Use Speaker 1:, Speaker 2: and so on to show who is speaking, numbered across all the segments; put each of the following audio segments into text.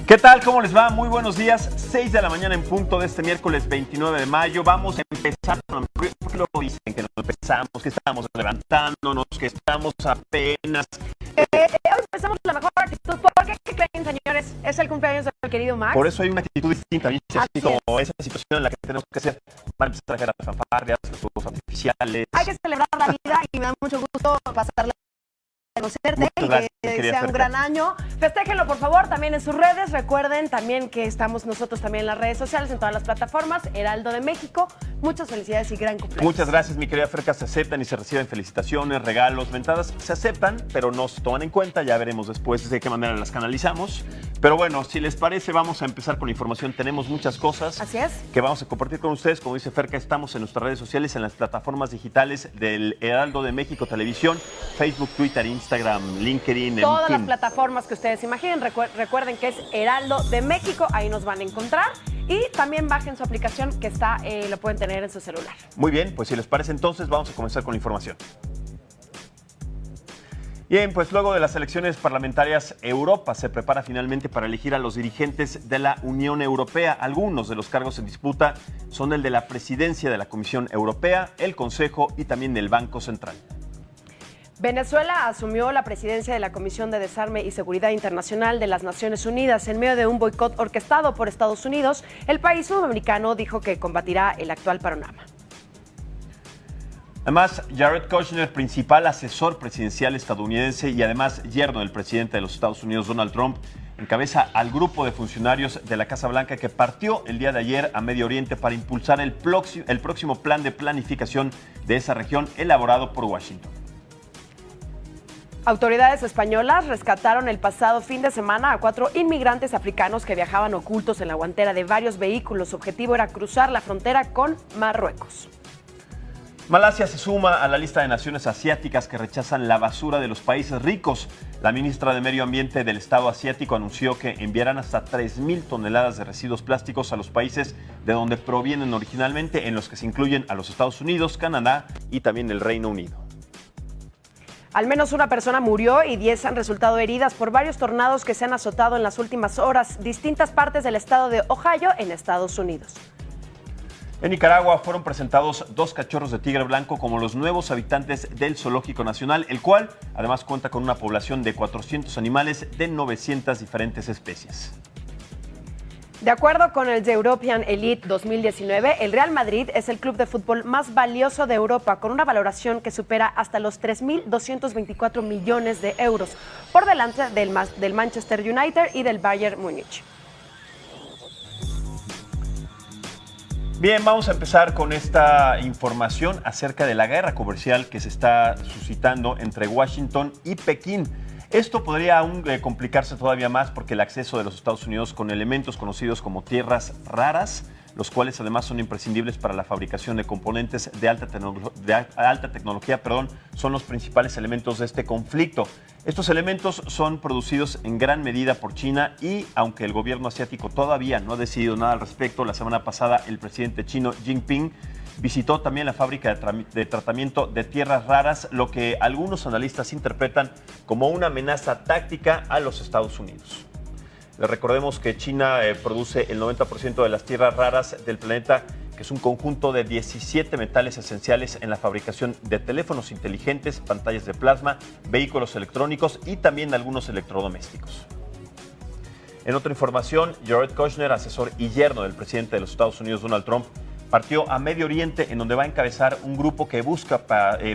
Speaker 1: ¿Qué tal? ¿Cómo les va? Muy buenos días. 6 de la mañana en punto de este miércoles 29 de mayo. Vamos a empezar. ¿Por qué lo dicen que no empezamos? Que estamos levantándonos, que estamos apenas.
Speaker 2: Hoy empezamos la mejor actitud. ¿Por qué creen, señores? Es el cumpleaños del querido Max.
Speaker 1: Por eso hay una actitud distinta, ¿viste? Así como esa situación en la que tenemos que hacer. Van a empezar a traer las fanfarrias, los fuegos artificiales.
Speaker 2: Hay que celebrar la vida y me da mucho gusto pasarla. Conocerte y que sea un gran año. Festéjenlo, por favor, también en sus redes. Recuerden también que estamos nosotros también en las redes sociales, en todas las plataformas. Heraldo de México. Muchas felicidades y gran cumpleaños.
Speaker 1: Muchas gracias, mi querida Ferca. Se aceptan y se reciben felicitaciones, regalos, ventadas. Se aceptan, pero no se toman en cuenta. Ya veremos después de qué manera las canalizamos. Pero bueno, si les parece, vamos a empezar con la información. Tenemos muchas cosas.
Speaker 2: Así es.
Speaker 1: Que vamos a compartir con ustedes. Como dice Ferca, estamos en nuestras redes sociales, en las plataformas digitales del Heraldo de México Televisión, Facebook, Twitter, Instagram, LinkedIn.
Speaker 2: Todas las plataformas que ustedes imaginen. Recuerden que es Heraldo de México. Ahí nos van a encontrar. Y también bajen su aplicación que está, lo pueden tener en su celular.
Speaker 1: Muy bien, pues si les parece entonces vamos a comenzar con la información. Bien, pues luego de las elecciones parlamentarias, Europa se prepara finalmente para elegir a los dirigentes de la Unión Europea. Algunos de los cargos en disputa son el de la presidencia de la Comisión Europea, el Consejo y también del Banco Central.
Speaker 2: Venezuela asumió la presidencia de la Comisión de Desarme y Seguridad Internacional de las Naciones Unidas en medio de un boicot orquestado por Estados Unidos. El país sudamericano dijo que combatirá el actual panorama.
Speaker 1: Además, Jared Kushner, principal asesor presidencial estadounidense y además yerno del presidente de los Estados Unidos, Donald Trump, encabeza al grupo de funcionarios de la Casa Blanca que partió el día de ayer a Medio Oriente para impulsar el próximo plan de planificación de esa región elaborado por Washington.
Speaker 2: Autoridades españolas rescataron el pasado fin de semana a 4 inmigrantes africanos que viajaban ocultos en la guantera de varios vehículos. Su objetivo era cruzar la frontera con Marruecos.
Speaker 1: Malasia se suma a la lista de naciones asiáticas que rechazan la basura de los países ricos. La ministra de Medio Ambiente del Estado asiático anunció que enviarán hasta 3,000 toneladas de residuos plásticos a los países de donde provienen originalmente, en los que se incluyen a los Estados Unidos, Canadá y también el Reino Unido.
Speaker 2: Al menos una persona murió y 10 han resultado heridas por varios tornados que se han azotado en las últimas horas, distintas partes del estado de Ohio en Estados Unidos.
Speaker 1: En Nicaragua fueron presentados 2 cachorros de tigre blanco como los nuevos habitantes del Zoológico Nacional, el cual además cuenta con una población de 400 animales de 900 diferentes especies.
Speaker 2: De acuerdo con el The European Elite 2019, el Real Madrid es el club de fútbol más valioso de Europa, con una valoración que supera hasta los 3.224 millones de euros, por delante del Manchester United y del Bayern Múnich.
Speaker 1: Bien, vamos a empezar con esta información acerca de la guerra comercial que se está suscitando entre Washington y Pekín. Esto podría aún complicarse todavía más porque el acceso de los Estados Unidos con elementos conocidos como tierras raras, los cuales además son imprescindibles para la fabricación de componentes de alta tecnología, son los principales elementos de este conflicto. Estos elementos son producidos en gran medida por China y, aunque el gobierno asiático todavía no ha decidido nada al respecto, la semana pasada el presidente chino Jinping visitó también la fábrica de tratamiento de tierras raras, lo que algunos analistas interpretan como una amenaza táctica a los Estados Unidos. Les recordemos que China produce el 90% de las tierras raras del planeta, que es un conjunto de 17 metales esenciales en la fabricación de teléfonos inteligentes, pantallas de plasma, vehículos electrónicos y también algunos electrodomésticos. En otra información, Jared Kushner, asesor y yerno del presidente de los Estados Unidos, Donald Trump, partió a Medio Oriente, en donde va a encabezar un grupo que busca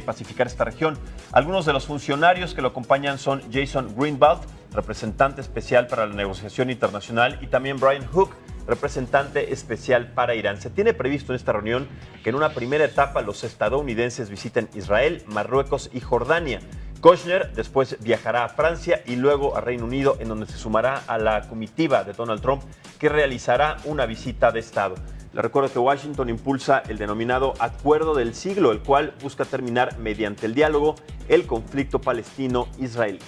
Speaker 1: pacificar esta región. Algunos de los funcionarios que lo acompañan son Jason Greenwald, representante especial para la negociación internacional, y también Brian Hook, representante especial para Irán. Se tiene previsto en esta reunión que en una primera etapa los estadounidenses visiten Israel, Marruecos y Jordania. Kushner después viajará a Francia y luego a Reino Unido, en donde se sumará a la comitiva de Donald Trump, que realizará una visita de Estado. Les recuerdo que Washington impulsa el denominado Acuerdo del Siglo, el cual busca terminar mediante el diálogo el conflicto palestino-israelí.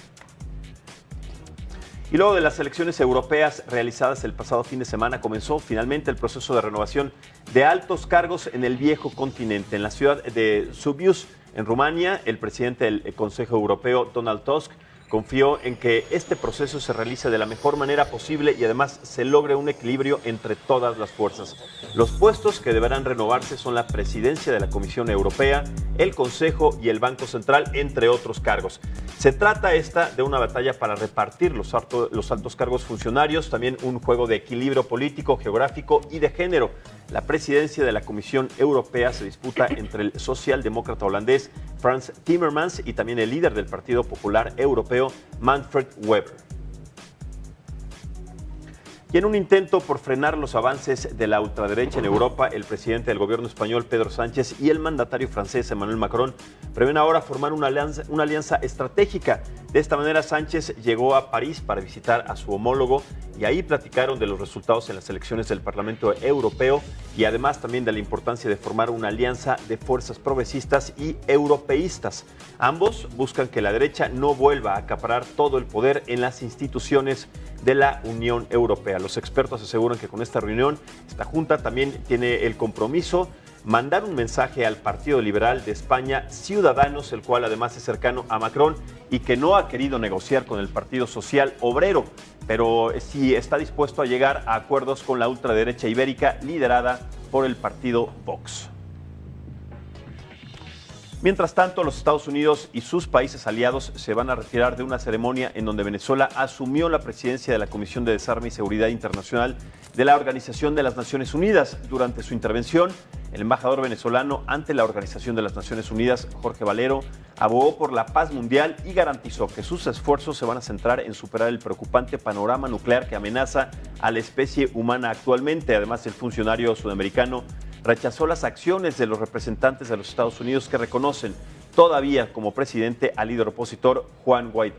Speaker 1: Y luego de las elecciones europeas realizadas el pasado fin de semana, comenzó finalmente el proceso de renovación de altos cargos en el viejo continente. En la ciudad de Sibiu, en Rumania, el presidente del Consejo Europeo, Donald Tusk, Confió en que este proceso se realice de la mejor manera posible y además se logre un equilibrio entre todas las fuerzas. Los puestos que deberán renovarse son la presidencia de la Comisión Europea, el Consejo y el Banco Central, entre otros cargos. Se trata de una batalla para repartir los altos cargos funcionarios, también un juego de equilibrio político, geográfico y de género. La presidencia de la Comisión Europea se disputa entre el socialdemócrata holandés Frans Timmermans y también el líder del Partido Popular Europeo, Manfred Weber. Y en un intento por frenar los avances de la ultraderecha en Europa, el presidente del gobierno español, Pedro Sánchez, y el mandatario francés, Emmanuel Macron, prevén ahora formar una alianza estratégica. De esta manera, Sánchez llegó a París para visitar a su homólogo y ahí platicaron de los resultados en las elecciones del Parlamento Europeo y además también de la importancia de formar una alianza de fuerzas progresistas y europeístas. Ambos buscan que la derecha no vuelva a acaparar todo el poder en las instituciones de la Unión Europea. Los expertos aseguran que con esta reunión, esta junta también tiene el compromiso mandar un mensaje al Partido Liberal de España, Ciudadanos, el cual además es cercano a Macron y que no ha querido negociar con el Partido Social Obrero, pero sí está dispuesto a llegar a acuerdos con la ultraderecha ibérica liderada por el partido Vox. Mientras tanto, los Estados Unidos y sus países aliados se van a retirar de una ceremonia en donde Venezuela asumió la presidencia de la Comisión de Desarme y Seguridad Internacional de la Organización de las Naciones Unidas. Durante su intervención, el embajador venezolano ante la Organización de las Naciones Unidas, Jorge Valero, abogó por la paz mundial y garantizó que sus esfuerzos se van a centrar en superar el preocupante panorama nuclear que amenaza a la especie humana actualmente. Además, el funcionario sudamericano rechazó las acciones de los representantes de los Estados Unidos que reconocen todavía como presidente al líder opositor Juan Guaidó.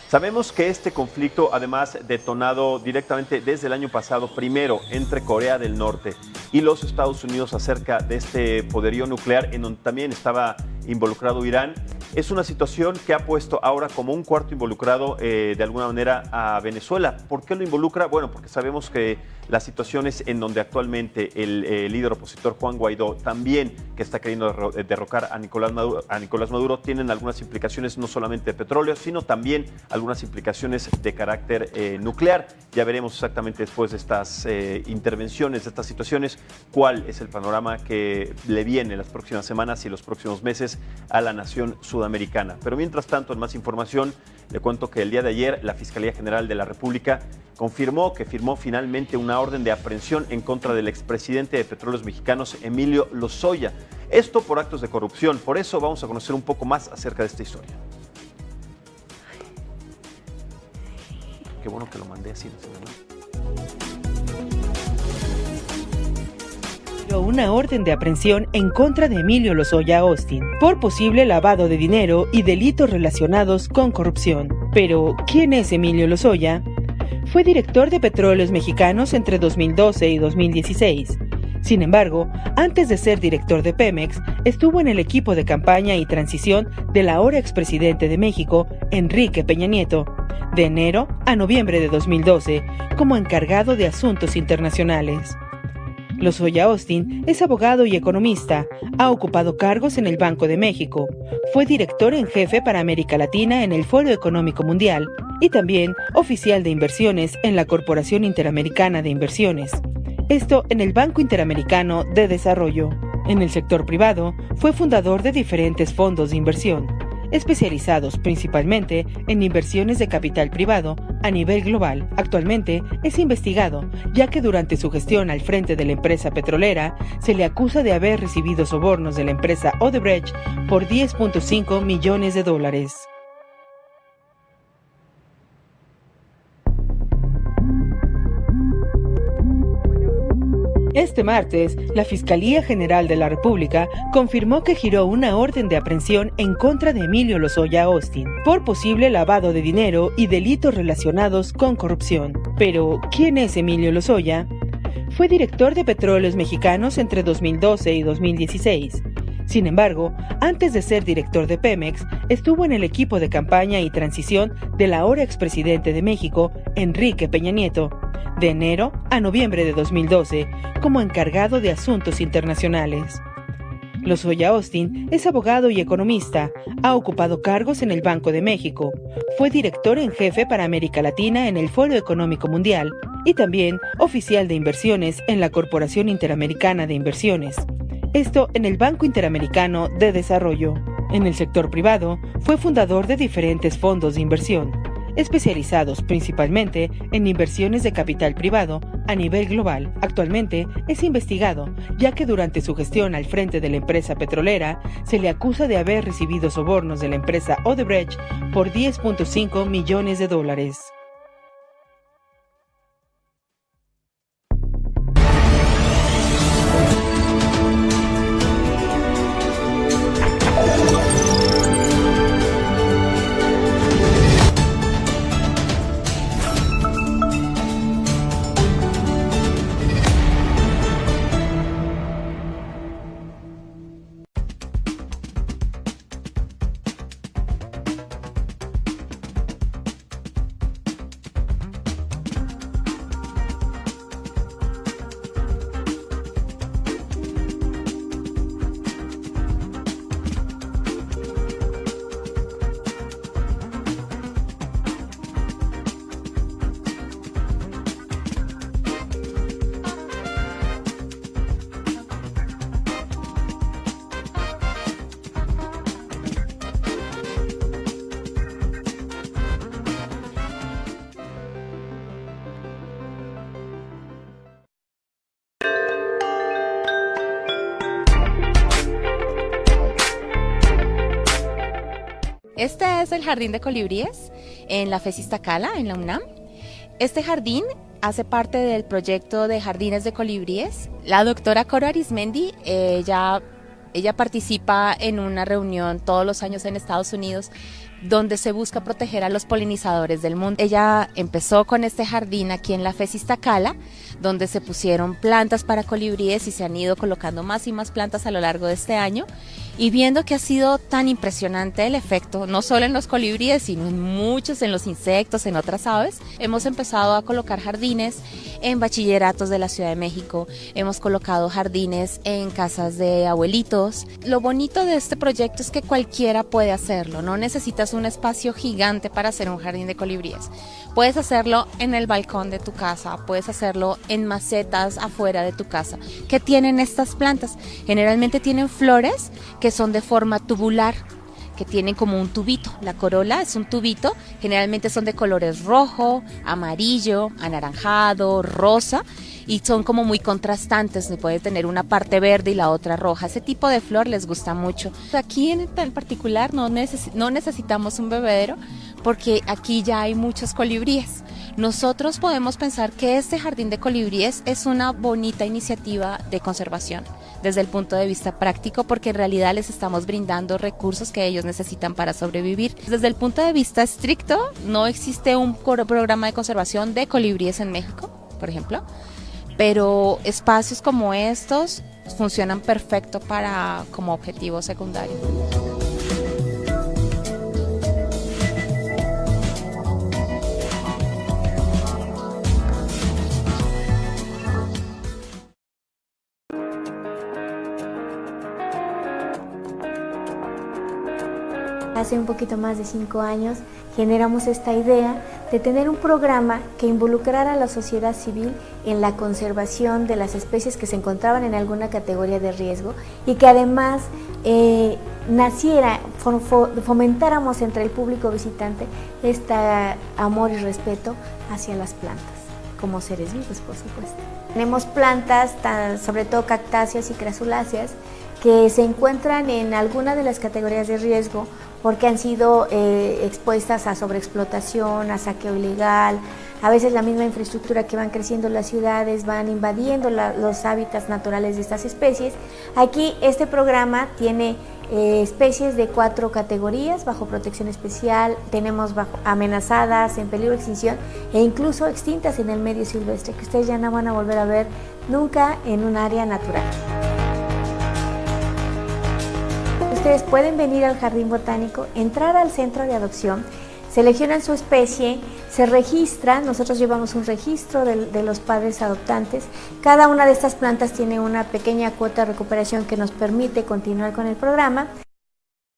Speaker 1: Sabemos que este conflicto, además detonado directamente desde el año pasado, primero entre Corea del Norte y los Estados Unidos acerca de este poderío nuclear en donde también estaba involucrado Irán, es una situación que ha puesto ahora como un cuarto involucrado de alguna manera a Venezuela. ¿Por qué lo involucra? Bueno, porque sabemos que las situaciones en donde actualmente el líder opositor Juan Guaidó también, que está queriendo derrocar a Nicolás Maduro, tienen algunas implicaciones no solamente de petróleo, sino también algunas implicaciones de carácter nuclear. Ya veremos exactamente después de estas intervenciones, de estas situaciones, cuál es el panorama que le viene en las próximas semanas y los próximos meses a la nación sudamericana. Pero mientras tanto, en más información, le cuento que el día de ayer la Fiscalía General de la República confirmó que firmó finalmente una orden de aprehensión en contra del expresidente de Petróleos Mexicanos, Emilio Lozoya. Esto por actos de corrupción. Por eso vamos a conocer un poco más acerca de esta historia. Qué bueno que lo mandé así,
Speaker 3: una orden de aprehensión en contra de Emilio Lozoya Austin por posible lavado de dinero y delitos relacionados con corrupción. Pero, ¿quién es Emilio Lozoya? Fue director de Petróleos Mexicanos entre 2012 y 2016. Sin embargo, antes de ser director de Pemex, estuvo en el equipo de campaña y transición del ahora expresidente de México, Enrique Peña Nieto, de enero a noviembre de 2012, como encargado de asuntos internacionales. Lozoya Austin es abogado y economista, ha ocupado cargos en el Banco de México, fue director en jefe para América Latina en el Foro Económico Mundial y también oficial de inversiones en la Corporación Interamericana de Inversiones. Esto en el Banco Interamericano de Desarrollo. En el sector privado, fue fundador de diferentes fondos de inversión, especializados principalmente en inversiones de capital privado a nivel global. Actualmente es investigado, ya que durante su gestión al frente de la empresa petrolera se le acusa de haber recibido sobornos de la empresa Odebrecht por $10.5 millones. Este martes, la Fiscalía General de la República confirmó que giró una orden de aprehensión en contra de Emilio Lozoya Austin por posible lavado de dinero y delitos relacionados con corrupción. Pero, ¿quién es Emilio Lozoya? Fue director de Petróleos Mexicanos entre 2012 y 2016. Sin embargo, antes de ser director de Pemex, estuvo en el equipo de campaña y transición del ahora expresidente de México, Enrique Peña Nieto, de enero a noviembre de 2012, como encargado de asuntos internacionales. Lozoya Austin es abogado y economista, ha ocupado cargos en el Banco de México, fue director en jefe para América Latina en el Foro Económico Mundial y también oficial de inversiones en la Corporación Interamericana de Inversiones. Esto en el Banco Interamericano de Desarrollo. En el sector privado, fue fundador de diferentes fondos de inversión, especializados principalmente en inversiones de capital privado a nivel global. Actualmente es investigado, ya que durante su gestión al frente de la empresa petrolera se le acusa de haber recibido sobornos de la empresa Odebrecht por $10.5 millones.
Speaker 4: Este es el Jardín de Colibríes en la FES Iztacala, en la UNAM. Este jardín hace parte del proyecto de Jardines de Colibríes. La doctora Coro Arizmendi, ella participa en una reunión todos los años en Estados Unidos donde se busca proteger a los polinizadores del mundo. Ella empezó con este jardín aquí en la FES Iztacala, donde se pusieron plantas para colibríes y se han ido colocando más y más plantas a lo largo de este año. Y viendo que ha sido tan impresionante el efecto, no solo en los colibríes, sino en muchos, en los insectos, en otras aves, hemos empezado a colocar jardines en bachilleratos de la Ciudad de México, hemos colocado jardines en casas de abuelitos. Lo bonito de este proyecto es que cualquiera puede hacerlo, no necesitas un espacio gigante para hacer un jardín de colibríes. Puedes hacerlo en el balcón de tu casa, puedes hacerlo en macetas afuera de tu casa. ¿Qué tienen estas plantas? Generalmente tienen flores que son de forma tubular, que tienen como un tubito. La corola es un tubito, generalmente son de colores rojo, amarillo, anaranjado, rosa, y son como muy contrastantes, puede tener una parte verde y la otra roja. Ese tipo de flor les gusta mucho. Aquí en particular no necesitamos un bebedero porque aquí ya hay muchos colibríes. Nosotros podemos pensar que este jardín de colibríes es una bonita iniciativa de conservación desde el punto de vista práctico, porque en realidad les estamos brindando recursos que ellos necesitan para sobrevivir. Desde el punto de vista estricto, no existe un programa de conservación de colibríes en México, por ejemplo, pero espacios como estos funcionan perfecto como objetivo secundario.
Speaker 5: Hace un poquito más de 5 años generamos esta idea de tener un programa que involucrara a la sociedad civil en la conservación de las especies que se encontraban en alguna categoría de riesgo y que además fomentáramos entre el público visitante este amor y respeto hacia las plantas, como seres vivos, por supuesto. Tenemos plantas, sobre todo cactáceas y crasuláceas, que se encuentran en alguna de las categorías de riesgo porque han sido expuestas a sobreexplotación, a saqueo ilegal. A veces la misma infraestructura que van creciendo las ciudades van invadiendo los hábitats naturales de estas especies. Aquí este programa tiene especies de 4 categorías bajo protección especial, tenemos amenazadas, en peligro de extinción e incluso extintas en el medio silvestre, que ustedes ya no van a volver a ver nunca en un área natural. Ustedes pueden venir al Jardín Botánico, entrar al centro de adopción, seleccionan su especie, se registran, nosotros llevamos un registro de los padres adoptantes. Cada una de estas plantas tiene una pequeña cuota de recuperación que nos permite continuar con el programa.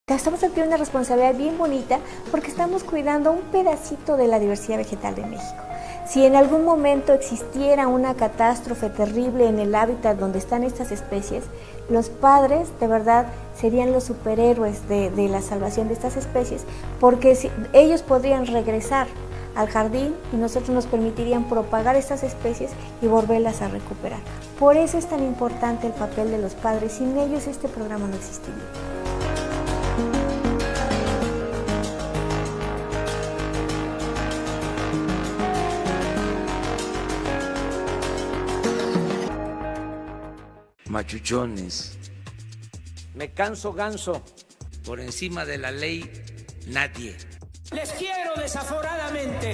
Speaker 5: Estamos adquiriendo una responsabilidad bien bonita porque estamos cuidando un pedacito de la diversidad vegetal de México. Si en algún momento existiera una catástrofe terrible en el hábitat donde están estas especies, los padres de verdad serían los superhéroes de la salvación de estas especies, porque ellos podrían regresar al jardín y nosotros nos permitirían propagar estas especies y volverlas a recuperar. Por eso es tan importante el papel de los padres. Sin ellos este programa no existiría.
Speaker 6: Machuchones.
Speaker 7: Me canso ganso.
Speaker 6: Por encima de la ley, nadie.
Speaker 7: Les quiero desaforadamente.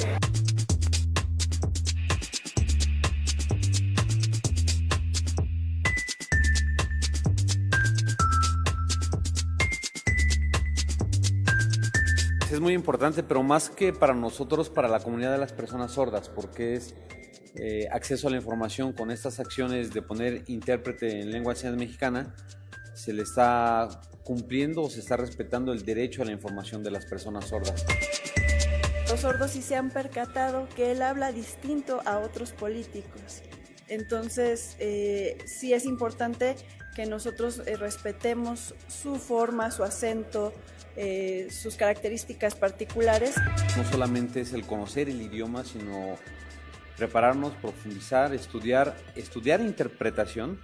Speaker 8: Es muy importante, pero más que para nosotros, para la comunidad de las personas sordas, porque es acceso a la información. Con estas acciones de poner intérprete en lengua de señas mexicana, se le está cumpliendo o se está respetando el derecho a la información de las personas sordas.
Speaker 9: Los sordos sí se han percatado que él habla distinto a otros políticos. Entonces, sí es importante que nosotros respetemos su forma, su acento, sus características particulares.
Speaker 8: No solamente es el conocer el idioma, sino prepararnos, profundizar, estudiar interpretación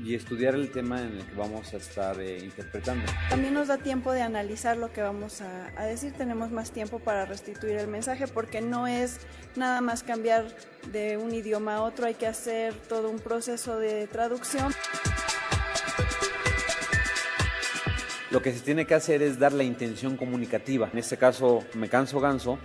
Speaker 8: y estudiar el tema en el que vamos a estar interpretando.
Speaker 9: También nos da tiempo de analizar lo que vamos a decir, tenemos más tiempo para restituir el mensaje, porque no es nada más cambiar de un idioma a otro, hay que hacer todo un proceso de traducción.
Speaker 8: Lo que se tiene que hacer es dar la intención comunicativa. En este caso, me canso ganso.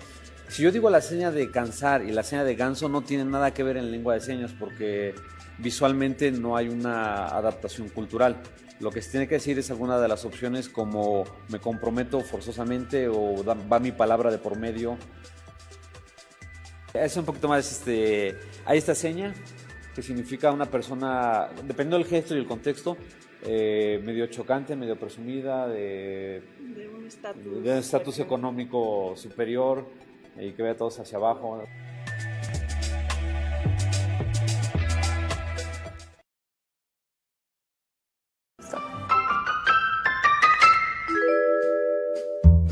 Speaker 8: Si yo digo la seña de cansar y la seña de ganso, no tienen nada que ver en lengua de señas, porque visualmente no hay una adaptación cultural. Lo que se tiene que decir es alguna de las opciones, como me comprometo forzosamente o va mi palabra de por medio. Es un poquito más, hay esta seña que significa una persona, dependiendo del gesto y el contexto, medio chocante, medio presumida, de un estatus económico superior, y que vea a todos hacia abajo.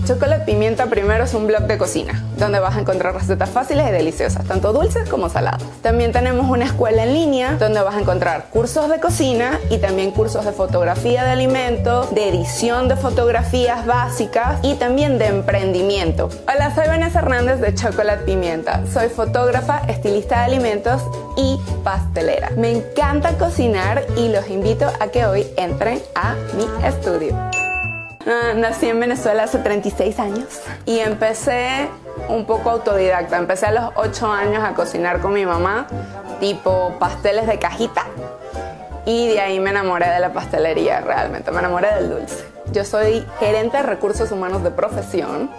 Speaker 10: Chocolate Pimienta primero es un blog de cocina, donde vas a encontrar recetas fáciles y deliciosas, tanto dulces como saladas. También tenemos una escuela en línea, donde vas a encontrar cursos de cocina y también cursos de fotografía de alimentos, de edición de fotografías básicas y también de emprendimiento. Hola, soy Vanessa Hernández de Chocolate Pimienta. Soy fotógrafa, estilista de alimentos y pastelera. Me encanta cocinar y los invito a que hoy entren a mi estudio. Nací en Venezuela hace 36 años y empecé un poco autodidacta. Empecé a los 8 años a cocinar con mi mamá, tipo pasteles de cajita, y de ahí me enamoré de la pastelería, realmente, me enamoré del dulce. Yo soy gerente de recursos humanos de profesión,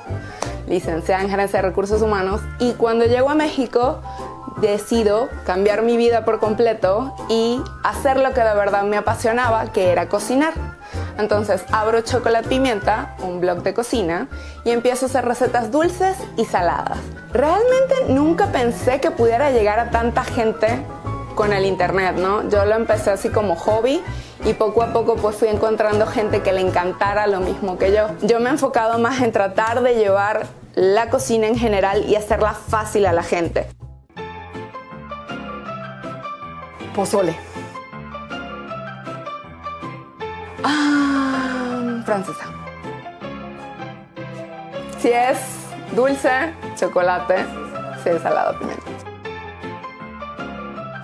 Speaker 10: licenciada en gerencia de recursos humanos, y cuando llego a México decido cambiar mi vida por completo y hacer lo que de verdad me apasionaba, que era cocinar. Entonces abro Chocolate Pimienta, un blog de cocina, y empiezo a hacer recetas dulces y saladas. Realmente nunca pensé que pudiera llegar a tanta gente con el internet, ¿no? Yo lo empecé así como hobby y poco a poco pues fui encontrando gente que le encantara lo mismo que yo. Yo me he enfocado más en tratar de llevar la cocina en general y hacerla fácil a la gente. Pozole. Francesa. Si es dulce, chocolate. Si es salado, pimienta.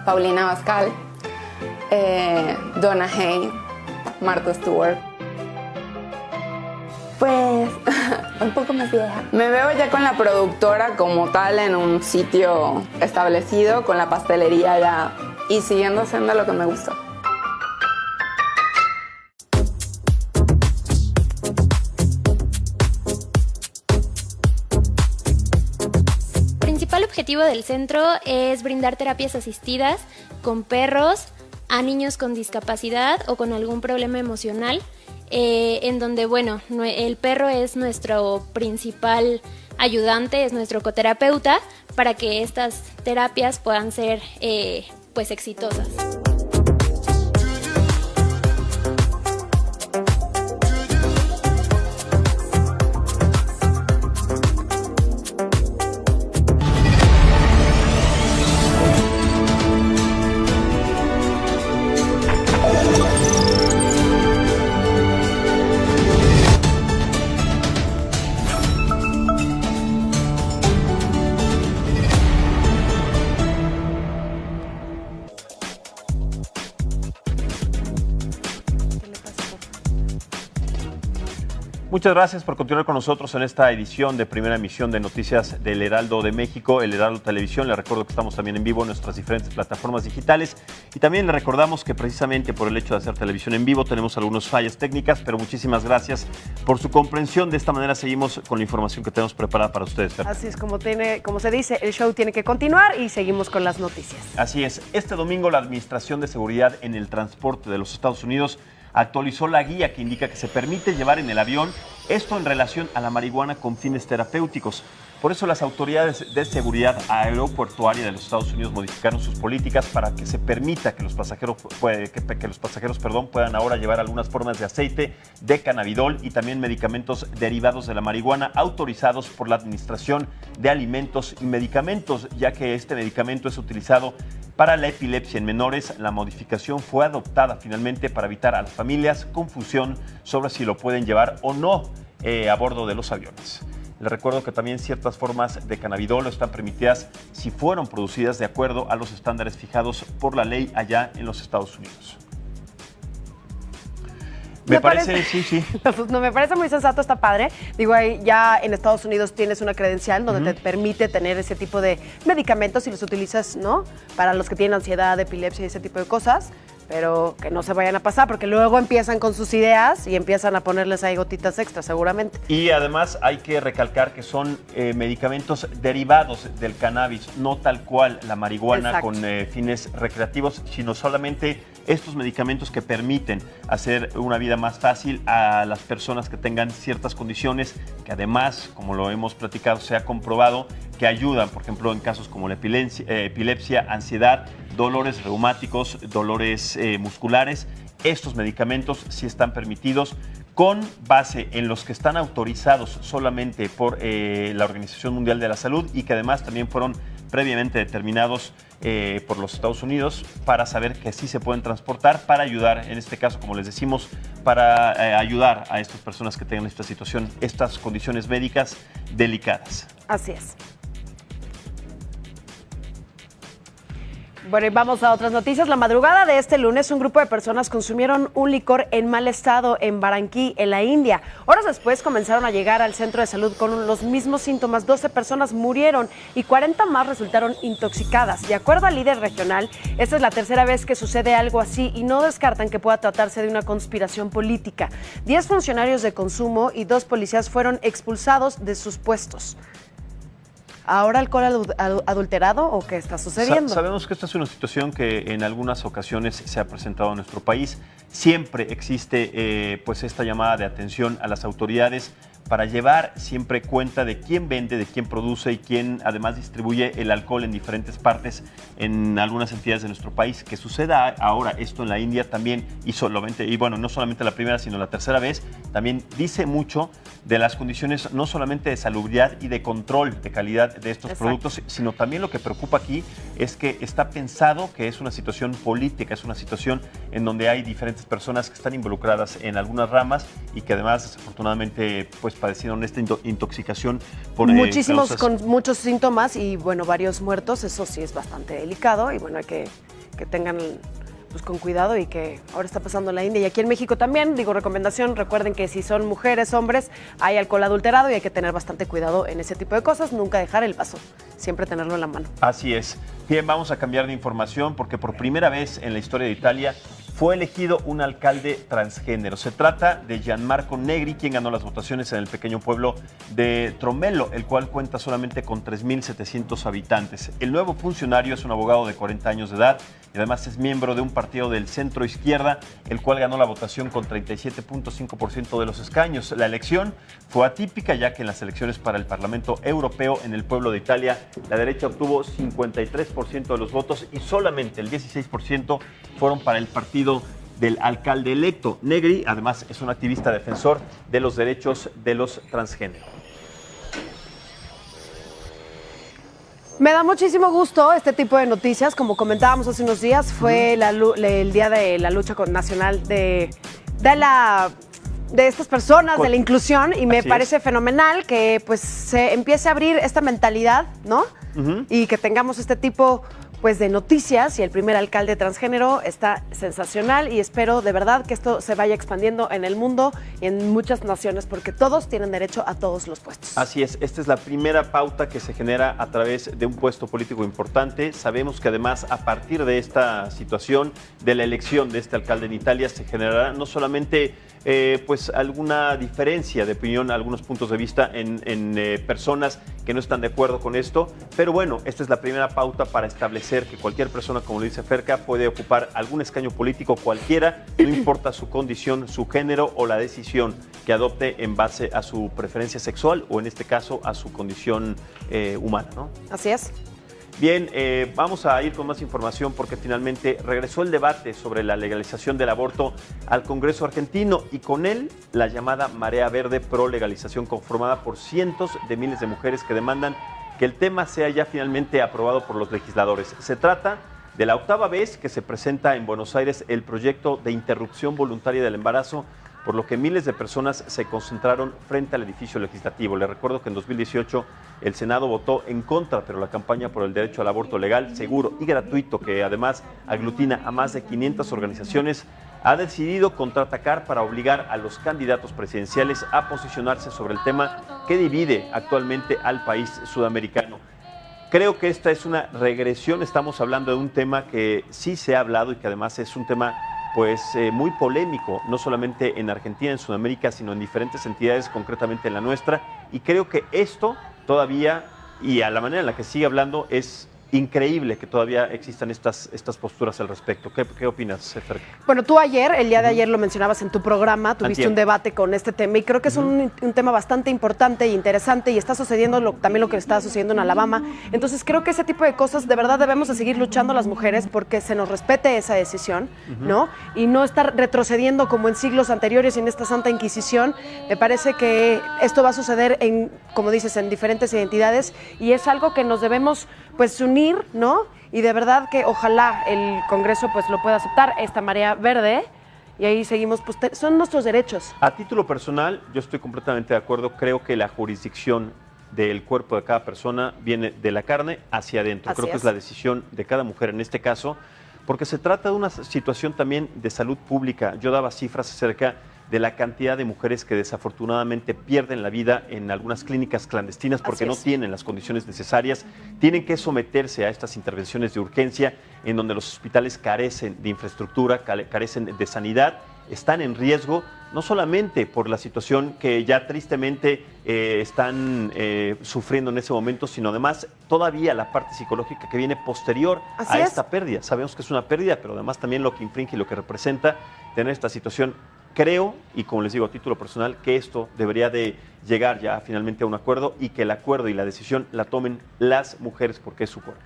Speaker 10: Paulina Abascal, Donna Hay, Martha Stewart. Pues un poco más vieja. Me veo ya con la productora como tal en un sitio establecido, con la pastelería ya y siguiendo haciendo lo que me gusta.
Speaker 11: principal objetivo del centro es brindar terapias asistidas con perros a niños con discapacidad o con algún problema emocional, en donde, bueno, el perro es nuestro principal ayudante, es nuestro coterapeuta, para que estas terapias puedan ser pues exitosas.
Speaker 1: Muchas gracias por continuar con nosotros en esta edición de primera emisión de Noticias del Heraldo de México, el Heraldo Televisión. Les recuerdo que estamos también en vivo en nuestras diferentes plataformas digitales y también les recordamos que precisamente por el hecho de hacer televisión en vivo tenemos algunas fallas técnicas, pero muchísimas gracias por su comprensión. De esta manera seguimos con la información que tenemos preparada para ustedes.
Speaker 2: Así es, como se dice, el show tiene que continuar y seguimos con las noticias.
Speaker 1: Así es. Este domingo la Administración de Seguridad en el Transporte de los Estados Unidos actualizó la guía que indica que se permite llevar en el avión, esto en relación a la marihuana con fines terapéuticos. Por eso las autoridades de seguridad aeroportuaria de los Estados Unidos modificaron sus políticas para que se permita que los pasajeros puedan ahora llevar algunas formas de aceite de cannabidol y también medicamentos derivados de la marihuana autorizados por la Administración de Alimentos y Medicamentos, ya que este medicamento es utilizado para la epilepsia en menores. La modificación fue adoptada finalmente para evitar a las familias confusión sobre si lo pueden llevar o no a bordo de los aviones. Les recuerdo que también ciertas formas de cannabidol están permitidas si fueron producidas de acuerdo a los estándares fijados por la ley allá en los Estados Unidos. Me parece, sí.
Speaker 2: No, me parece muy sensato, está padre. Digo, ahí ya en Estados Unidos tienes una credencial donde te permite tener ese tipo de medicamentos y los utilizas, ¿no? Para los que tienen ansiedad, epilepsia y ese tipo de cosas. Pero que no se vayan a pasar, porque luego empiezan con sus ideas y empiezan a ponerles ahí gotitas extra, seguramente.
Speaker 1: Y además hay que recalcar que son medicamentos derivados del cannabis, no tal cual la marihuana. Exacto. Con fines recreativos, sino solamente estos medicamentos que permiten hacer una vida más fácil a las personas que tengan ciertas condiciones, que además, como lo hemos platicado, se ha comprobado que ayudan, por ejemplo, en casos como la epilepsia, ansiedad, dolores reumáticos, dolores musculares. Estos medicamentos sí están permitidos con base en los que están autorizados solamente por la Organización Mundial de la Salud y que además también fueron previamente determinados por los Estados Unidos para saber que sí se pueden transportar para ayudar, en este caso, como les decimos, para ayudar a estas personas que tengan esta situación, estas condiciones médicas delicadas.
Speaker 2: Así es. Bueno, y vamos a otras noticias. La madrugada de este lunes, un grupo de personas consumieron un licor en mal estado en Barranquí, en la India. Horas después comenzaron a llegar al centro de salud con los mismos síntomas. 12 personas murieron y 40 más resultaron intoxicadas. De acuerdo al líder regional, esta es la tercera vez que sucede algo así y no descartan que pueda tratarse de una conspiración política. 10 funcionarios de consumo y 2 policías fueron expulsados de sus puestos. ¿Ahora alcohol adulterado o qué está sucediendo?
Speaker 1: Sabemos que esta es una situación que en algunas ocasiones se ha presentado en nuestro país. Siempre existe pues esta llamada de atención a las autoridades para llevar siempre cuenta de quién vende, de quién produce y quién además distribuye el alcohol en diferentes partes en algunas entidades de nuestro país. Que suceda ahora esto en la India también no solamente la primera sino la tercera vez, también dice mucho de las condiciones no solamente de salubridad y de control de calidad de estos productos, sino también lo que preocupa aquí es que está pensado que es una situación política, es una situación en donde hay diferentes personas que están involucradas en algunas ramas y que además desafortunadamente pues padecieron esta intoxicación por
Speaker 2: muchísimos con muchos síntomas y bueno, varios muertos. Eso sí es bastante delicado y bueno, hay que tengan pues con cuidado y que ahora está pasando en la India y aquí en México también. Digo, recomendación, recuerden que si son mujeres, hombres, hay alcohol adulterado y hay que tener bastante cuidado en ese tipo de cosas, nunca dejar el vaso, siempre tenerlo en la mano.
Speaker 1: Así es. Bien, vamos a cambiar de información porque por primera vez en la historia de Italia, fue elegido un alcalde transgénero. Se trata de Gianmarco Negri, quien ganó las votaciones en el pequeño pueblo de Tromelo, el cual cuenta solamente con 3.700 habitantes. El nuevo funcionario es un abogado de 40 años de edad y además es miembro de un partido del centro izquierda, el cual ganó la votación con 37.5% de los escaños. La elección fue atípica, ya que en las elecciones para el Parlamento Europeo en el pueblo de Italia, la derecha obtuvo 53% de los votos y solamente el 16% fueron para el partido del alcalde electo. Negri, además, es un activista defensor de los derechos de los transgéneros.
Speaker 2: Me da muchísimo gusto este tipo de noticias. Como comentábamos hace unos días, fue el día de la lucha nacional de estas personas, de la inclusión, y me parece fenomenal que pues se empiece a abrir esta mentalidad, ¿no? Y que tengamos este tipo pues de noticias, y el primer alcalde transgénero está sensacional, y espero de verdad que esto se vaya expandiendo en el mundo y en muchas naciones, porque todos tienen derecho a todos los puestos.
Speaker 1: Así es, esta es la primera pauta que se genera a través de un puesto político importante. Sabemos que además a partir de esta situación, de la elección de este alcalde en Italia, se generará no solamente pues alguna diferencia de opinión, algunos puntos de vista en personas que no están de acuerdo con esto, pero bueno, esta es la primera pauta para establecer que cualquier persona, como lo dice Ferca, puede ocupar algún escaño político cualquiera, no importa su condición, su género o la decisión que adopte en base a su preferencia sexual o en este caso a su condición humana, ¿no?
Speaker 2: Así es.
Speaker 1: Bien, vamos a ir con más información porque finalmente regresó el debate sobre la legalización del aborto al Congreso argentino y con él la llamada Marea Verde pro legalización, conformada por cientos de miles de mujeres que demandan que el tema sea ya finalmente aprobado por los legisladores. Se trata de la octava vez que se presenta en Buenos Aires el proyecto de interrupción voluntaria del embarazo, por lo que miles de personas se concentraron frente al edificio legislativo. Les recuerdo que en 2018 el Senado votó en contra, pero la campaña por el derecho al aborto legal, seguro y gratuito, que además aglutina a más de 500 organizaciones, ha decidido contraatacar para obligar a los candidatos presidenciales a posicionarse sobre el tema que divide actualmente al país sudamericano. Creo que esta es una regresión, estamos hablando de un tema que sí se ha hablado y que además es un tema pues muy polémico, no solamente en Argentina, en Sudamérica, sino en diferentes entidades, concretamente en la nuestra, y creo que esto todavía, y a la manera en la que sigue hablando, es increíble que todavía existan estas posturas al respecto. ¿Qué opinas, Ferca?
Speaker 2: Bueno, tú el día de ayer lo mencionabas en tu programa, tuviste un debate con este tema y creo que es un tema bastante importante e interesante y está sucediendo también lo que está sucediendo en Alabama. Entonces creo que ese tipo de cosas de verdad debemos de seguir luchando las mujeres porque se nos respete esa decisión, ¿no? Y no estar retrocediendo como en siglos anteriores y en esta Santa Inquisición. Me parece que esto va a suceder como dices, en diferentes identidades y es algo que nos debemos pues unir, ¿no? Y de verdad que ojalá el Congreso pues lo pueda aceptar, esta marea verde, y ahí seguimos, pues son nuestros derechos.
Speaker 1: A título personal, yo estoy completamente de acuerdo, creo que la jurisdicción del cuerpo de cada persona viene de la carne hacia adentro. Creo que es la decisión de cada mujer en este caso, porque se trata de una situación también de salud pública. Yo daba cifras acerca de la cantidad de mujeres que desafortunadamente pierden la vida en algunas clínicas clandestinas porque no tienen las condiciones necesarias, tienen que someterse a estas intervenciones de urgencia en donde los hospitales carecen de infraestructura, carecen de sanidad, están en riesgo no solamente por la situación que ya tristemente están sufriendo en ese momento, sino además todavía la parte psicológica que viene posterior a esta pérdida. Sabemos que es una pérdida, pero además también lo que infringe y lo que representa tener esta situación. Creo, y como les digo a título personal, que esto debería de llegar ya finalmente a un acuerdo y que el acuerdo y la decisión la tomen las mujeres porque es su cuerpo.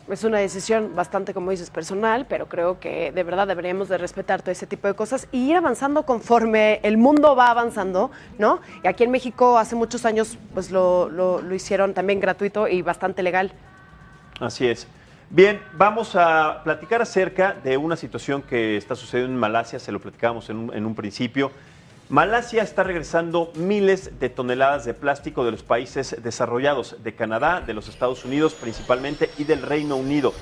Speaker 2: Es una decisión bastante, como dices, personal, pero creo que de verdad deberíamos de respetar todo ese tipo de cosas y ir avanzando conforme el mundo va avanzando, ¿no? Y aquí en México hace muchos años pues lo hicieron también gratuito y bastante legal.
Speaker 1: Así es. Bien, vamos a platicar acerca de una situación que está sucediendo en Malasia, se lo platicábamos en un principio. Malasia está regresando miles de toneladas de plástico de los países desarrollados, de Canadá, de los Estados Unidos principalmente y del Reino Unido.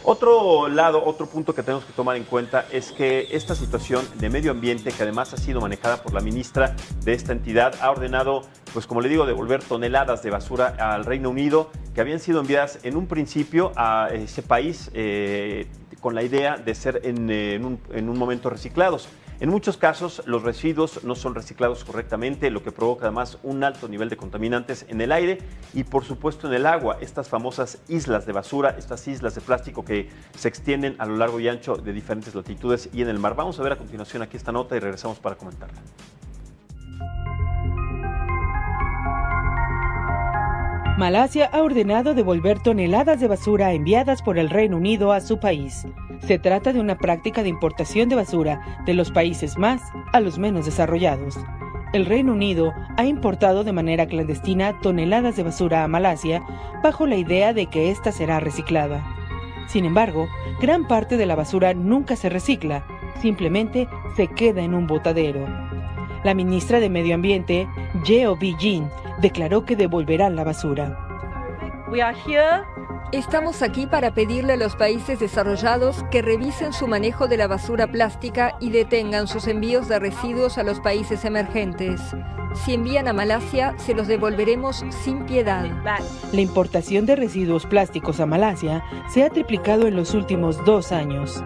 Speaker 1: Otro punto que tenemos que tomar en cuenta es que esta situación de medio ambiente, que además ha sido manejada por la ministra de esta entidad, ha ordenado, pues como le digo, devolver toneladas de basura al Reino Unido que habían sido enviadas en un principio a ese país con la idea de ser en un momento reciclados. En muchos casos los residuos no son reciclados correctamente, lo que provoca además un alto nivel de contaminantes en el aire y por supuesto en el agua, estas famosas islas de basura, estas islas de plástico que se extienden a lo largo y ancho de diferentes latitudes y en el mar. Vamos a ver a continuación aquí esta nota y regresamos para comentarla.
Speaker 3: Malasia ha ordenado devolver toneladas de basura enviadas por el Reino Unido a su país. Se trata de una práctica de importación de basura de los países más a los menos desarrollados. El Reino Unido ha importado de manera clandestina toneladas de basura a Malasia bajo la idea de que ésta será reciclada. Sin embargo, gran parte de la basura nunca se recicla, simplemente se queda en un botadero. La ministra de Medio Ambiente, Yeo Bi-jin, declaró que devolverán la basura.
Speaker 12: Estamos aquí para pedirle a los países desarrollados que revisen su manejo de la basura plástica y detengan sus envíos de residuos a los países emergentes. Si envían a Malasia, se los devolveremos sin piedad.
Speaker 3: La importación de residuos plásticos a Malasia se ha triplicado en los últimos 2 años.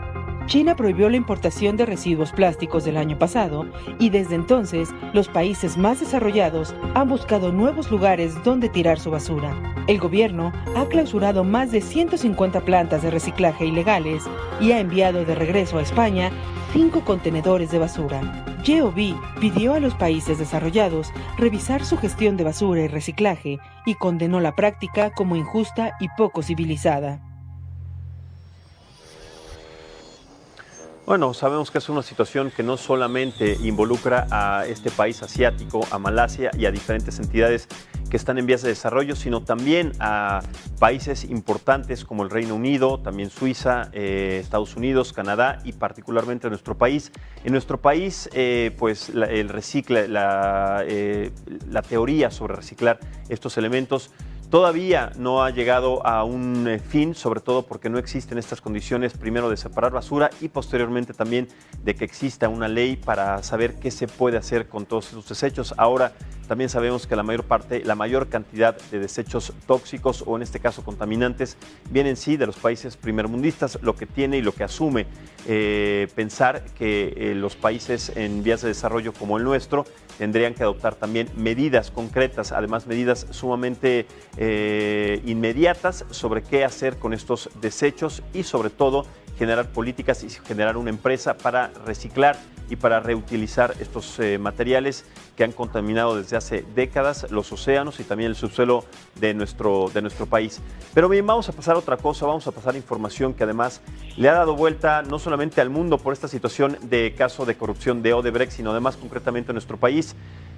Speaker 3: China prohibió la importación de residuos plásticos del año pasado y desde entonces los países más desarrollados han buscado nuevos lugares donde tirar su basura. El gobierno ha clausurado más de 150 plantas de reciclaje ilegales y ha enviado de regreso a España 5 contenedores de basura. Yeo Bi pidió a los países desarrollados revisar su gestión de basura y reciclaje y condenó la práctica como injusta y poco civilizada.
Speaker 1: Bueno, sabemos que es una situación que no solamente involucra a este país asiático, a Malasia y a diferentes entidades que están en vías de desarrollo, sino también a países importantes como el Reino Unido, también Suiza, Estados Unidos, Canadá y particularmente nuestro país. En nuestro país, la teoría sobre reciclar estos elementos todavía no ha llegado a un fin, sobre todo porque no existen estas condiciones, primero de separar basura y posteriormente también de que exista una ley para saber qué se puede hacer con todos esos desechos. Ahora también sabemos que la mayor cantidad de desechos tóxicos o en este caso contaminantes vienen sí de los países primermundistas, lo que tiene y lo que asume pensar que los países en vías de desarrollo como el nuestro tendrían que adoptar también medidas concretas, además medidas sumamente inmediatas sobre qué hacer con estos desechos y sobre todo generar políticas y generar una empresa para reciclar y para reutilizar estos materiales que han contaminado desde hace décadas los océanos y también el subsuelo de nuestro país. Pero bien, vamos a pasar a otra cosa, vamos a pasar información que además le ha dado vuelta no solamente al mundo por esta situación de caso de corrupción de Odebrecht, sino además concretamente en nuestro país.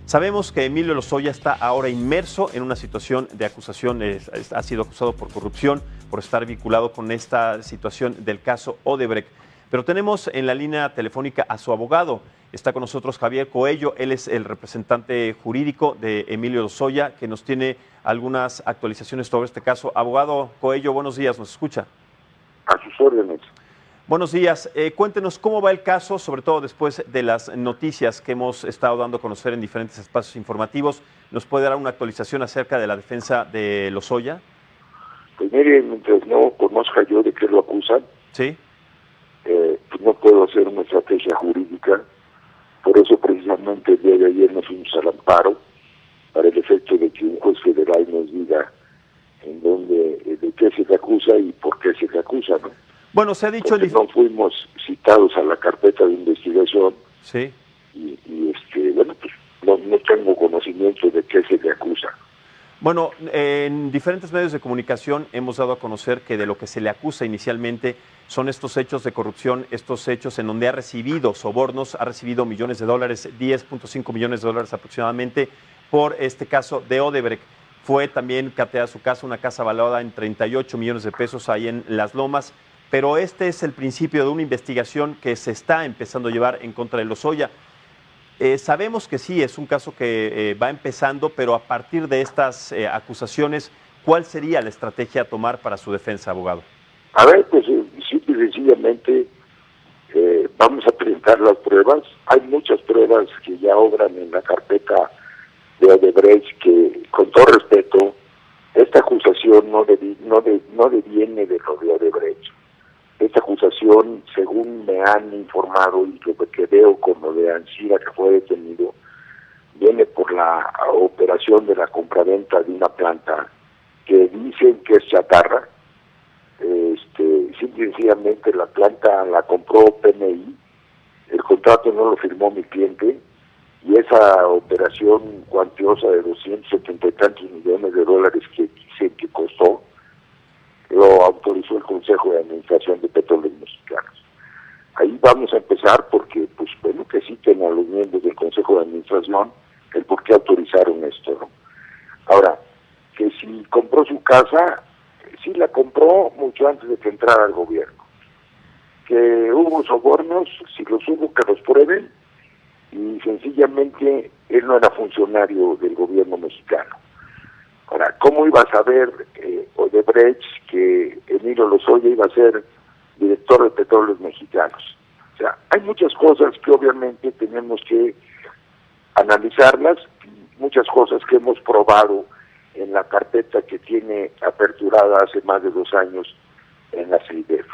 Speaker 1: Sabemos que Emilio Lozoya está ahora inmerso en una situación de acusación, ha sido acusado por corrupción, por estar vinculado con esta situación del caso Odebrecht. Pero tenemos en la línea telefónica a su abogado. Está con nosotros Javier Coello, él es el representante jurídico de Emilio Lozoya, que nos tiene algunas actualizaciones sobre este caso. Abogado Coello, buenos días, ¿nos escucha?
Speaker 13: A sus órdenes.
Speaker 1: Buenos días. Cuéntenos cómo va el caso, sobre todo después de las noticias que hemos estado dando a conocer en diferentes espacios informativos. ¿Nos puede dar una actualización acerca de la defensa de Lozoya?
Speaker 13: Pues mire, mientras no conozca yo de qué lo acusan,
Speaker 1: ¿sí?
Speaker 13: Pues no puedo hacer una estrategia jurídica. Por eso precisamente el día de ayer nos fuimos al amparo para el efecto de que un juez federal nos diga en dónde, de qué se le acusa y por qué se le acusa, ¿no?
Speaker 1: Bueno, se ha dicho...
Speaker 13: no fuimos citados a la carpeta de investigación.
Speaker 1: Sí.
Speaker 13: Y bueno, pues no tengo conocimiento de qué se le acusa.
Speaker 1: Bueno, en diferentes medios de comunicación hemos dado a conocer que de lo que se le acusa inicialmente son estos hechos de corrupción, estos hechos en donde ha recibido sobornos, ha recibido millones de dólares, 10.5 millones de dólares aproximadamente, por este caso de Odebrecht. Fue también cateada su casa, una casa valuada en 38 millones de pesos ahí en Las Lomas. Pero este es el principio de una investigación que se está empezando a llevar en contra de Lozoya. Sabemos que sí, es un caso que va empezando, pero a partir de estas acusaciones, ¿cuál sería la estrategia a tomar para su defensa, abogado?
Speaker 13: A ver, pues simple y sencillamente vamos a presentar las pruebas. Hay muchas pruebas que ya obran en la carpeta de Odebrecht que, con todo respeto, esta acusación no deviene de lo de Odebrecht. Esta acusación según me han informado y lo que veo con lo de Ancira, que fue detenido, viene por la operación de la compraventa de una planta que dicen que es chatarra. Simple y sencillamente la planta la compró PMI, el contrato no lo firmó mi cliente, y esa operación cuantiosa de 270 y tantos millones de dólares que dicen que costó, lo autorizó el Consejo de Administración de Petróleos Mexicanos. Ahí vamos a empezar porque, pues, bueno, que citen a los miembros del Consejo de Administración el por qué autorizaron esto, ¿no? Ahora, que si compró su casa, sí la compró mucho antes de que entrara al gobierno. Que hubo sobornos, si los hubo, que los prueben, y sencillamente él no era funcionario del gobierno mexicano. Ahora, ¿cómo iba a saber Odebrecht que Emilio Lozoya iba a ser director de Petróleos Mexicanos? O sea, hay muchas cosas que obviamente tenemos que analizarlas, muchas cosas que hemos probado en la carpeta que tiene aperturada hace más de 2 años en la CIDEF.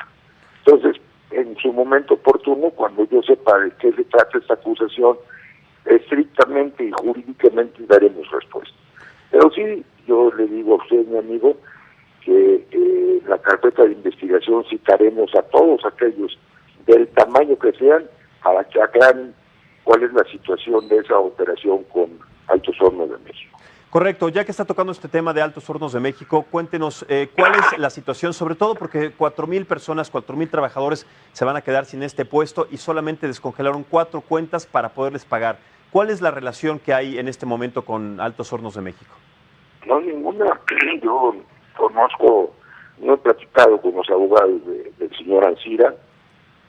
Speaker 13: Entonces, en su momento oportuno, cuando yo sepa de qué se trata esta acusación, estrictamente y jurídicamente daremos respuesta. Pero sí, yo le digo a usted, mi amigo, que en la carpeta de investigación citaremos a todos aquellos del tamaño que sean para que aclaren cuál es la situación de esa operación con Altos Hornos de México.
Speaker 1: Correcto, ya que está tocando este tema de Altos Hornos de México, cuéntenos cuál es la situación, sobre todo porque 4,000 personas, 4,000 trabajadores se van a quedar sin este puesto y solamente descongelaron 4 cuentas para poderles pagar. ¿Cuál es la relación que hay en este momento con Altos Hornos de México?
Speaker 13: No, ninguna. Yo conozco, no he platicado con los abogados del señor Ancira.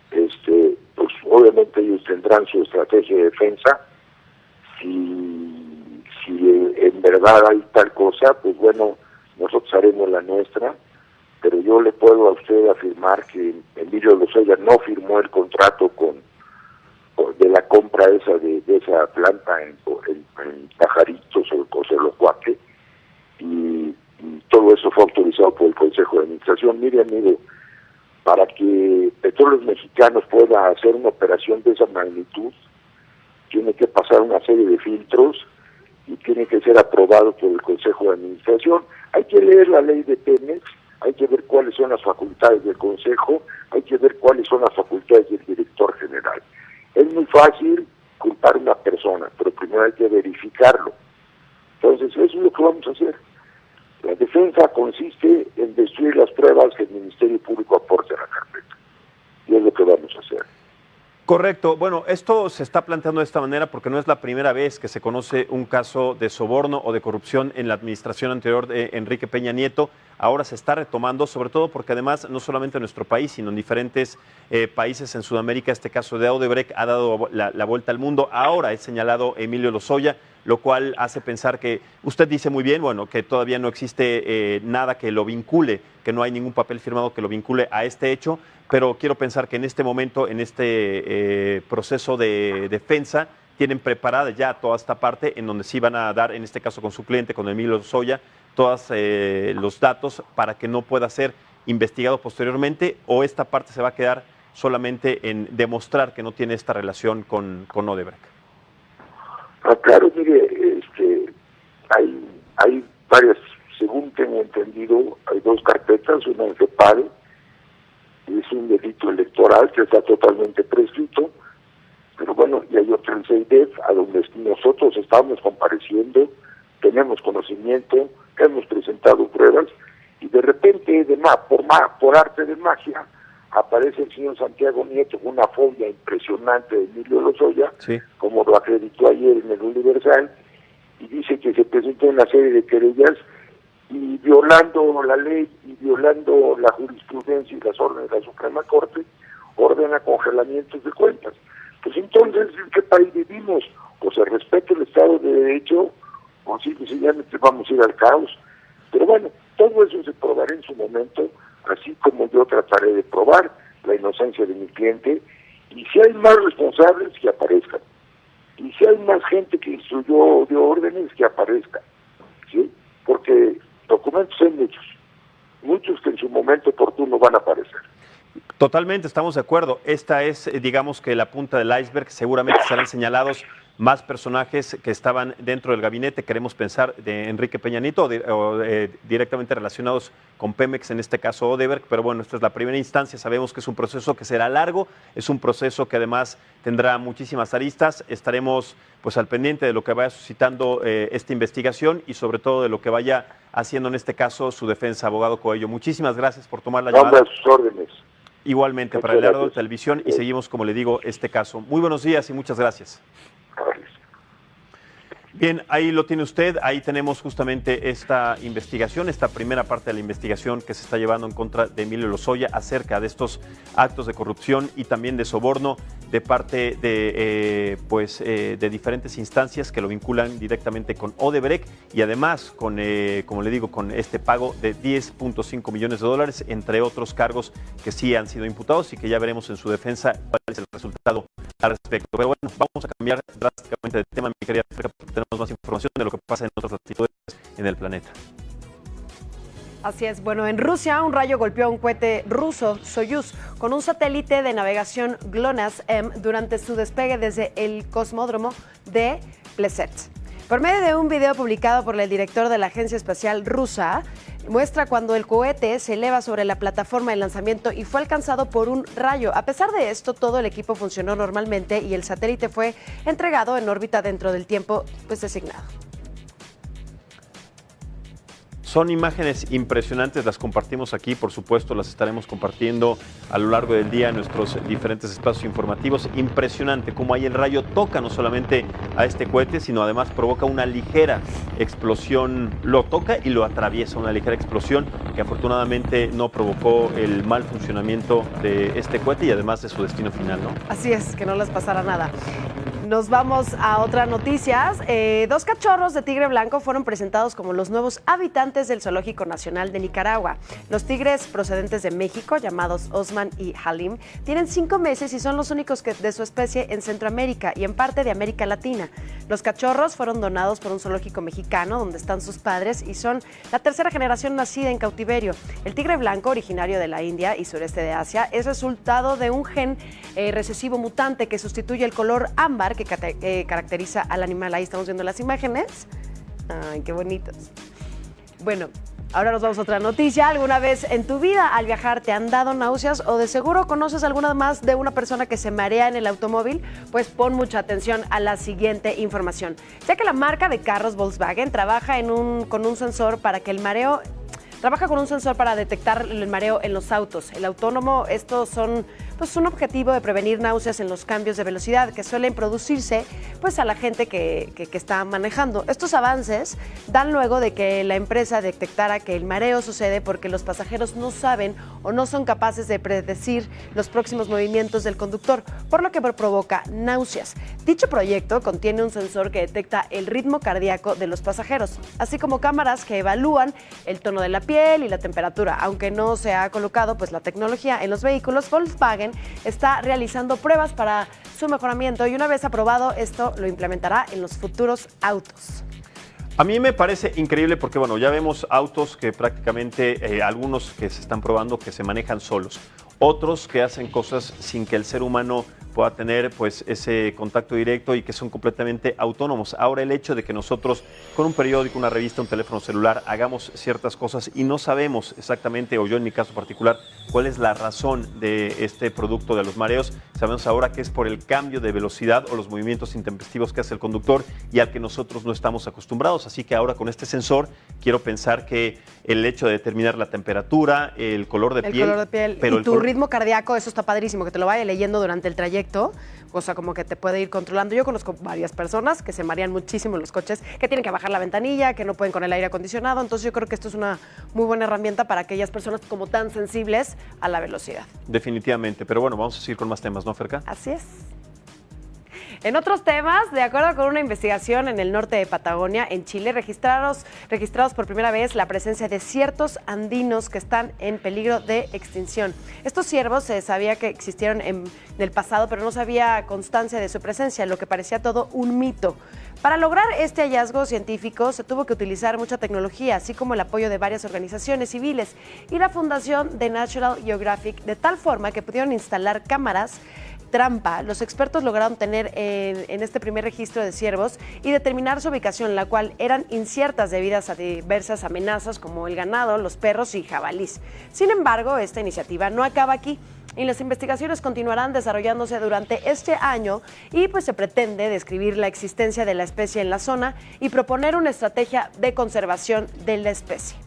Speaker 13: Pues obviamente ellos tendrán su estrategia de defensa. Si en verdad hay tal cosa, pues bueno, nosotros haremos la nuestra, pero yo le puedo a usted afirmar que Emilio Lozoya no firmó el contrato de la compra esa de esa planta en Pajaritos o Cosolocuaque, y todo eso fue autorizado por el Consejo de Administración. Mire, amigo, para que Petróleos Mexicanos pueda hacer una operación de esa magnitud, tiene que pasar una serie de filtros y tiene que ser aprobado por el Consejo de Administración. Hay que leer la ley de Pemex, hay que ver cuáles son las facultades del Consejo, hay que ver cuáles son las facultades del director general. Es muy fácil culpar a una persona, pero primero hay que verificarlo. Entonces, eso es lo que vamos a hacer. La defensa consiste en destruir las pruebas que el Ministerio Público aporte a la carpeta. Y es lo que vamos a hacer.
Speaker 1: Correcto. Bueno, esto se está planteando de esta manera porque no es la primera vez que se conoce un caso de soborno o de corrupción en la administración anterior de Enrique Peña Nieto. Ahora se está retomando, sobre todo porque además no solamente en nuestro país, sino en diferentes países en Sudamérica, este caso de Odebrecht ha dado la vuelta al mundo. Ahora es señalado Emilio Lozoya, lo cual hace pensar que usted dice muy bien, bueno, que todavía no existe nada que lo vincule, que no hay ningún papel firmado que lo vincule a este hecho, pero quiero pensar que en este momento, en este proceso de defensa, tienen preparada ya toda esta parte en donde sí van a dar, en este caso con su cliente, con Emilio Lozoya, todos los datos para que no pueda ser investigado posteriormente, o esta parte se va a quedar solamente en demostrar que no tiene esta relación con Odebrecht.
Speaker 13: Claro, mire, hay varias, según tengo entendido, hay 2 carpetas, una en FEPADE, es un delito electoral que está totalmente prescrito, pero bueno, y hay otra en CIDEF, a donde nosotros estamos compareciendo, tenemos conocimiento, hemos presentado pruebas, y de repente, por arte de magia, aparece el señor Santiago Nieto con una fobia impresionante de Emilio Lozoya, sí, como lo acreditó ayer en el Universal, y dice que se presentó una serie de querellas y violando la ley y violando la jurisprudencia y las órdenes de la Suprema Corte, ordena congelamientos de cuentas. Pues entonces, ¿en qué país vivimos? O se respeta el Estado de Derecho, o sencillamente vamos a ir al caos. Pero bueno, todo eso se probará en su momento, así como yo trataré de probar la inocencia de mi cliente, y si hay más responsables, que aparezcan. Y si hay más gente que instruyó de órdenes, que aparezcan. ¿Sí? Porque documentos hay muchos que en su momento oportuno van a aparecer.
Speaker 1: Totalmente, estamos de acuerdo. Esta es, digamos que la punta del iceberg. Seguramente serán señalados más personajes que estaban dentro del gabinete. Queremos pensar de Enrique Peña Nieto o directamente relacionados con Pemex, en este caso Odebrecht. Pero bueno, esta es la primera instancia. Sabemos que es un proceso que será largo, es un proceso que además tendrá muchísimas aristas. Estaremos pues al pendiente de lo que vaya suscitando esta investigación y sobre todo de lo que vaya haciendo en este caso su defensa, abogado Coello. Muchísimas gracias por tomar la llamada.
Speaker 13: A sus órdenes.
Speaker 1: Igualmente, para el Heraldo de Televisión, y seguimos, como le digo, este caso. Muy buenos días y muchas gracias. Bien, ahí lo tiene usted, ahí tenemos justamente esta investigación, esta primera parte de la investigación que se está llevando en contra de Emilio Lozoya acerca de estos actos de corrupción y también de soborno de parte de diferentes instancias que lo vinculan directamente con Odebrecht y además con, como le digo, con este pago de $10.5 millones, entre otros cargos que sí han sido imputados y que ya veremos en su defensa cuál es el resultado al respecto. Pero bueno, vamos a cambiar drásticamente de tema, mi querida África, porque tenemos más información de lo que pasa en otras latitudes en el planeta.
Speaker 2: Así es. Bueno, en Rusia un rayo golpeó a un cohete ruso, Soyuz, con un satélite de navegación GLONASS-M durante su despegue desde el cosmódromo de Plesetsk. Por medio de un video publicado por el director de la Agencia Espacial Rusa, muestra cuando el cohete se eleva sobre la plataforma de lanzamiento y fue alcanzado por un rayo. A pesar de esto, todo el equipo funcionó normalmente y el satélite fue entregado en órbita dentro del tiempo designado.
Speaker 1: Son imágenes impresionantes, las compartimos aquí, por supuesto, las estaremos compartiendo a lo largo del día en nuestros diferentes espacios informativos. Impresionante cómo ahí el rayo toca no solamente a este cohete, sino además provoca una ligera explosión, lo toca y lo atraviesa, una ligera explosión que afortunadamente no provocó el mal funcionamiento de este cohete y además de su destino final, ¿no?
Speaker 2: Así es, que no les pasara nada. Nos vamos a otras noticias. 2 cachorros de tigre blanco fueron presentados como los nuevos habitantes del Zoológico Nacional de Nicaragua. Los tigres procedentes de México, llamados Osman y Halim, tienen 5 meses y son los únicos de su especie en Centroamérica y en parte de América Latina. Los cachorros fueron donados por un zoológico mexicano donde están sus padres y son la 3ª generación nacida en cautiverio. El tigre blanco, originario de la India y sureste de Asia, es resultado de un gen recesivo mutante que sustituye el color ámbar que caracteriza al animal. Ahí estamos viendo las imágenes. Ay, qué bonitos. Bueno, ahora nos vamos a otra noticia. ¿Alguna vez en tu vida al viajar te han dado náuseas o de seguro conoces alguna más de una persona que se marea en el automóvil? Pues pon mucha atención a la siguiente información. Ya que la marca de carros Volkswagen trabaja con un sensor para que el mareo... Trabaja con un sensor para detectar el mareo en los autos. El autónomo, estos son un objetivo de prevenir náuseas en los cambios de velocidad que suelen producirse a la gente que está manejando. Estos avances dan luego de que la empresa detectara que el mareo sucede porque los pasajeros no saben o no son capaces de predecir los próximos movimientos del conductor, por lo que provoca náuseas. Dicho proyecto contiene un sensor que detecta el ritmo cardíaco de los pasajeros, así como cámaras que evalúan el tono de la piel y la temperatura. Aunque no se ha colocado la tecnología en los vehículos, Volkswagen está realizando pruebas para su mejoramiento y una vez aprobado esto lo implementará en los futuros autos.
Speaker 1: A mí me parece increíble porque, bueno, ya vemos autos que prácticamente, algunos que se están probando que se manejan solos, otros que hacen cosas sin que el ser humano pueda tener ese contacto directo y que son completamente autónomos. Ahora el hecho de que nosotros con un periódico, una revista, un teléfono celular hagamos ciertas cosas y no sabemos exactamente, o yo en mi caso particular, cuál es la razón de este producto de los mareos, sabemos ahora que es por el cambio de velocidad o los movimientos intempestivos que hace el conductor y al que nosotros no estamos acostumbrados. Así que ahora con este sensor quiero pensar que el hecho de determinar la temperatura, el color de piel,
Speaker 2: pero y tu ritmo cardíaco, eso está padrísimo, que te lo vaya leyendo durante el trayecto. O sea, como que te puede ir controlando. Yo conozco varias personas que se marean muchísimo en los coches, que tienen que bajar la ventanilla, que no pueden con el aire acondicionado. Entonces yo creo que esto es una muy buena herramienta para aquellas personas como tan sensibles a la velocidad.
Speaker 1: Definitivamente. Pero bueno, vamos a seguir con más temas, ¿no, Ferca?
Speaker 2: Así es. En otros temas, de acuerdo con una investigación en el norte de Patagonia, en Chile, registrados por primera vez la presencia de ciertos andinos que están en peligro de extinción. Estos ciervos se sabía que existieron en el pasado, pero no se había constancia de su presencia, lo que parecía todo un mito. Para lograr este hallazgo científico se tuvo que utilizar mucha tecnología, así como el apoyo de varias organizaciones civiles y la fundación de National Geographic, de tal forma que pudieron instalar cámaras trampa. Los expertos lograron tener en este primer registro de ciervos y determinar su ubicación, la cual eran inciertas debido a diversas amenazas como el ganado, los perros y jabalís. Sin embargo, esta iniciativa no acaba aquí y las investigaciones continuarán desarrollándose durante este año y pues se pretende describir la existencia de la especie en la zona y proponer una estrategia de conservación de la especie.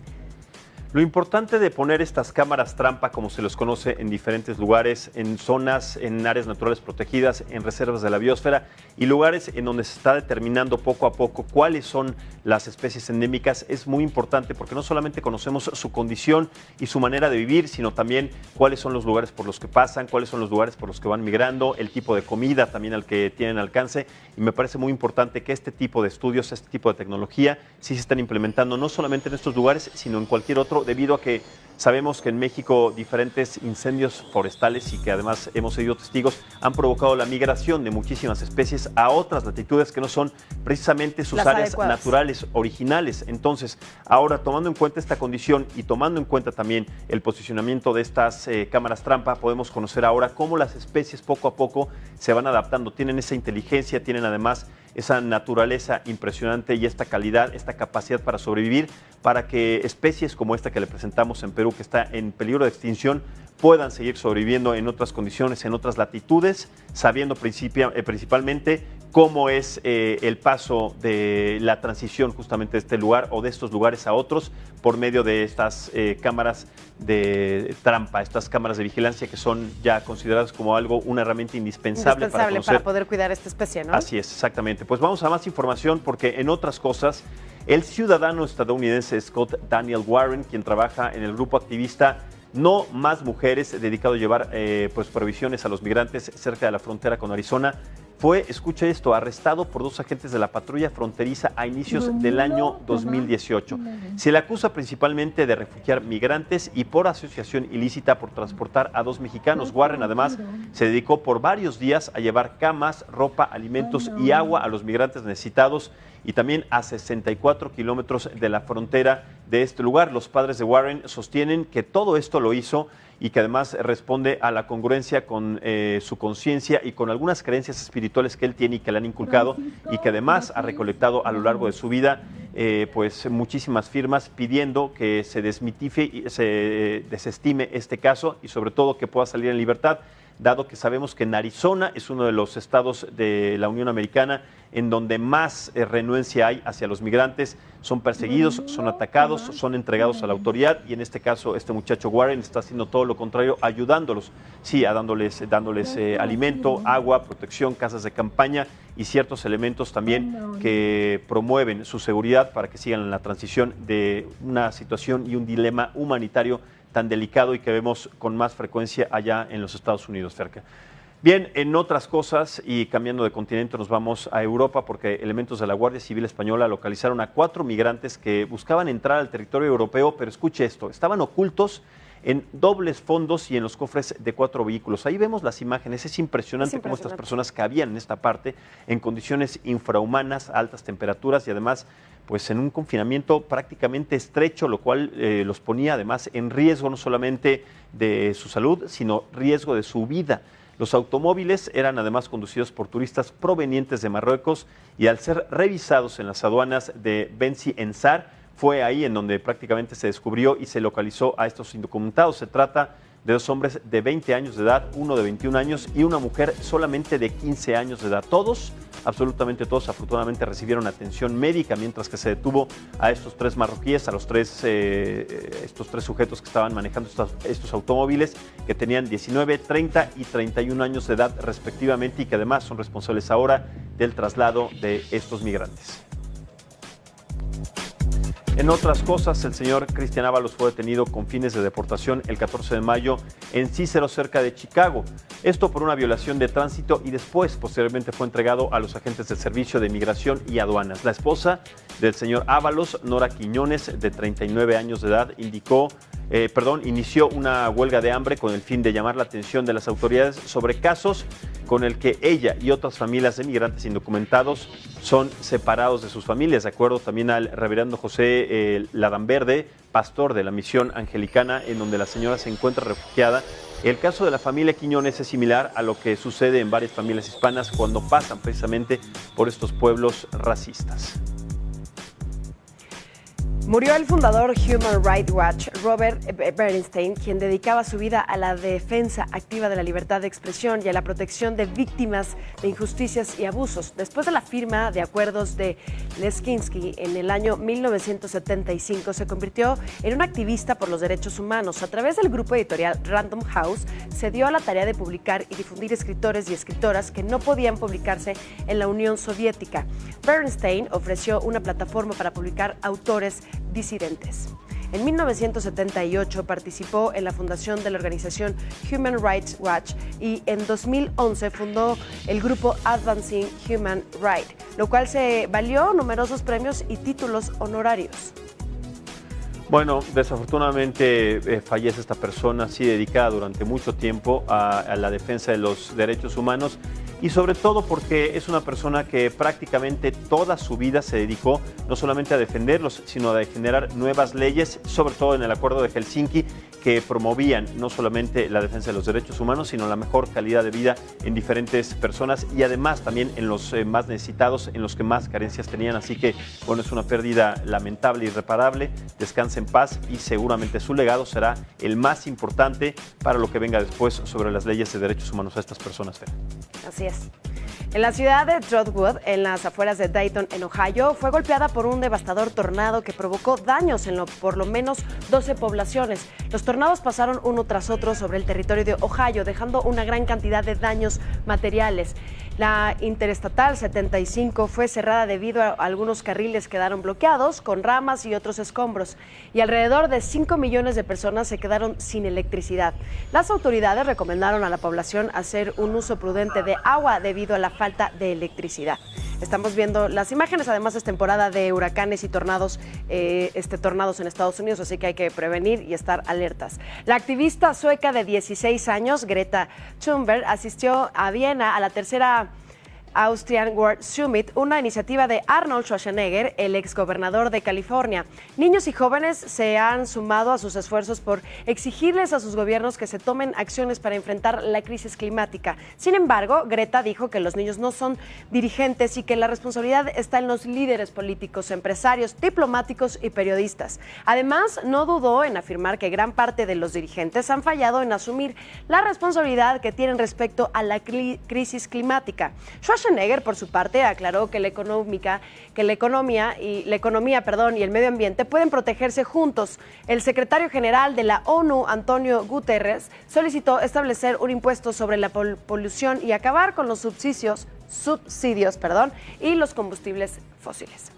Speaker 1: Lo importante de poner estas cámaras trampa, como se los conoce en diferentes lugares, en zonas, en áreas naturales protegidas, en reservas de la biosfera y lugares en donde se está determinando poco a poco cuáles son las especies endémicas, es muy importante porque no solamente conocemos su condición y su manera de vivir, sino también cuáles son los lugares por los que pasan, cuáles son los lugares por los que van migrando, el tipo de comida también al que tienen alcance, y me parece muy importante que este tipo de estudios, este tipo de tecnología sí se están implementando no solamente en estos lugares, sino en cualquier otro, debido a que sabemos que en México diferentes incendios forestales y que además hemos sido testigos han provocado la migración de muchísimas especies a otras latitudes que no son precisamente sus áreas adecuadas, naturales, originales. Entonces, ahora tomando en cuenta esta condición y tomando en cuenta también el posicionamiento de estas cámaras trampa, podemos conocer ahora cómo las especies poco a poco se van adaptando, tienen esa inteligencia, tienen además esa naturaleza impresionante y esta calidad, esta capacidad para sobrevivir, para que especies como esta que le presentamos en Perú, que está en peligro de extinción, puedan seguir sobreviviendo en otras condiciones, en otras latitudes, sabiendo principalmente cómo es el paso de la transición justamente de este lugar o de estos lugares a otros por medio de estas cámaras de trampa, estas cámaras de vigilancia que son ya consideradas como una herramienta indispensable para
Speaker 2: poder cuidar esta especie, ¿no?
Speaker 1: Así es, exactamente. Pues vamos a más información porque en otras cosas, el ciudadano estadounidense Scott Daniel Warren, quien trabaja en el grupo activista No Más Mujeres, dedicado a llevar provisiones a los migrantes cerca de la frontera con Arizona, fue, escucha esto, arrestado por 2 agentes de la patrulla fronteriza a inicios del año 2018. Se le acusa principalmente de refugiar migrantes y por asociación ilícita por transportar a 2 mexicanos. Warren además se dedicó por varios días a llevar camas, ropa, alimentos y agua a los migrantes necesitados y también a 64 kilómetros de la frontera de este lugar. Los padres de Warren sostienen que todo esto lo hizo y que además responde a la congruencia con su conciencia y con algunas creencias espirituales que él tiene y que le han inculcado, y que además ha recolectado a lo largo de su vida pues muchísimas firmas pidiendo que se se desestime este caso y sobre todo que pueda salir en libertad, dado que sabemos que en Arizona es uno de los estados de la Unión Americana en donde más renuencia hay hacia los migrantes. Son perseguidos, son atacados, son entregados a la autoridad y en este caso este muchacho Warren está haciendo todo lo contrario, ayudándolos, sí, dándoles alimento, agua, protección, casas de campaña y ciertos elementos también que promueven su seguridad para que sigan en la transición de una situación y un dilema humanitario tan delicado y que vemos con más frecuencia allá en los Estados Unidos, Ferca. Bien, en otras cosas y cambiando de continente nos vamos a Europa porque elementos de la Guardia Civil Española localizaron a 4 migrantes que buscaban entrar al territorio europeo, pero escuche esto, estaban ocultos en dobles fondos y en los cofres de 4 vehículos. Ahí vemos las imágenes, es impresionante cómo estas personas cabían en esta parte en condiciones infrahumanas, altas temperaturas y además pues en un confinamiento prácticamente estrecho, lo cual los ponía además en riesgo no solamente de su salud, sino riesgo de su vida. Los automóviles eran además conducidos por turistas provenientes de Marruecos y al ser revisados en las aduanas de Benzi Ensar, fue ahí en donde prácticamente se descubrió y se localizó a estos indocumentados. Se trata de 2 hombres de 20 años de edad, uno de 21 años y una mujer solamente de 15 años de edad. Todos, absolutamente todos, afortunadamente recibieron atención médica, mientras que se detuvo a estos 3 marroquíes, a estos 3 sujetos que estaban manejando estos automóviles, que tenían 19, 30 y 31 años de edad respectivamente y que además son responsables ahora del traslado de estos migrantes. En otras cosas, el señor Cristian Ábalos fue detenido con fines de deportación el 14 de mayo en Cícero, cerca de Chicago. Esto por una violación de tránsito y después, posteriormente, fue entregado a los agentes del Servicio de Migración y Aduanas. La esposa del señor Ábalos, Nora Quiñones, de 39 años de edad, inició una huelga de hambre con el fin de llamar la atención de las autoridades sobre casos con el que ella y otras familias de migrantes indocumentados son separados de sus familias, de acuerdo también al reverendo José Ladamberde, pastor de la misión anglicana en donde la señora se encuentra refugiada. El caso de la familia Quiñones es similar a lo que sucede en varias familias hispanas cuando pasan precisamente por estos pueblos racistas.
Speaker 2: Murió el fundador Human Rights Watch, Robert Bernstein, quien dedicaba su vida a la defensa activa de la libertad de expresión y a la protección de víctimas de injusticias y abusos. Después de la firma de acuerdos de Leskinsky en el año 1975, se convirtió en un activista por los derechos humanos. A través del grupo editorial Random House, se dio a la tarea de publicar y difundir escritores y escritoras que no podían publicarse en la Unión Soviética. Bernstein ofreció una plataforma para publicar autores disidentes. En 1978 participó en la fundación de la organización Human Rights Watch y en 2011 fundó el grupo Advancing Human Rights, lo cual se valió numerosos premios y títulos honorarios.
Speaker 1: Bueno, desafortunadamente fallece esta persona, así dedicada durante mucho tiempo a la defensa de los derechos humanos y sobre todo porque es una persona que prácticamente toda su vida se dedicó no solamente a defenderlos, sino a generar nuevas leyes, sobre todo en el Acuerdo de Helsinki, que promovían no solamente la defensa de los derechos humanos, sino la mejor calidad de vida en diferentes personas y además también en los más necesitados, en los que más carencias tenían. Así que, bueno, es una pérdida lamentable e irreparable. Descanse en paz y seguramente su legado será el más importante para lo que venga después sobre las leyes de derechos humanos a estas personas.
Speaker 2: Así es. En la ciudad de Trotwood, en las afueras de Dayton, en Ohio, fue golpeada por un devastador tornado que provocó daños en por lo menos 12 poblaciones. Los tornados pasaron uno tras otro sobre el territorio de Ohio, dejando una gran cantidad de daños materiales. La Interestatal 75 fue cerrada debido a algunos carriles quedaron bloqueados con ramas y otros escombros, y alrededor de 5 millones de personas se quedaron sin electricidad. Las autoridades recomendaron a la población hacer un uso prudente de agua debido a la falta de electricidad. Estamos viendo las imágenes, además es temporada de huracanes y tornados en Estados Unidos, así que hay que prevenir y estar alertas. La activista sueca de 16 años, Greta Thunberg, asistió a Viena a la tercera Austrian World Summit, una iniciativa de Arnold Schwarzenegger, el exgobernador de California. Niños y jóvenes se han sumado a sus esfuerzos por exigirles a sus gobiernos que se tomen acciones para enfrentar la crisis climática. Sin embargo, Greta dijo que los niños no son dirigentes y que la responsabilidad está en los líderes políticos, empresarios, diplomáticos y periodistas. Además, no dudó en afirmar que gran parte de los dirigentes han fallado en asumir la responsabilidad que tienen respecto a la crisis climática. Schwarzenegger, por su parte, aclaró que la economía y el medio ambiente pueden protegerse juntos. El secretario general de la ONU, Antonio Guterres, solicitó establecer un impuesto sobre la polución y acabar con los subsidios y los combustibles fósiles.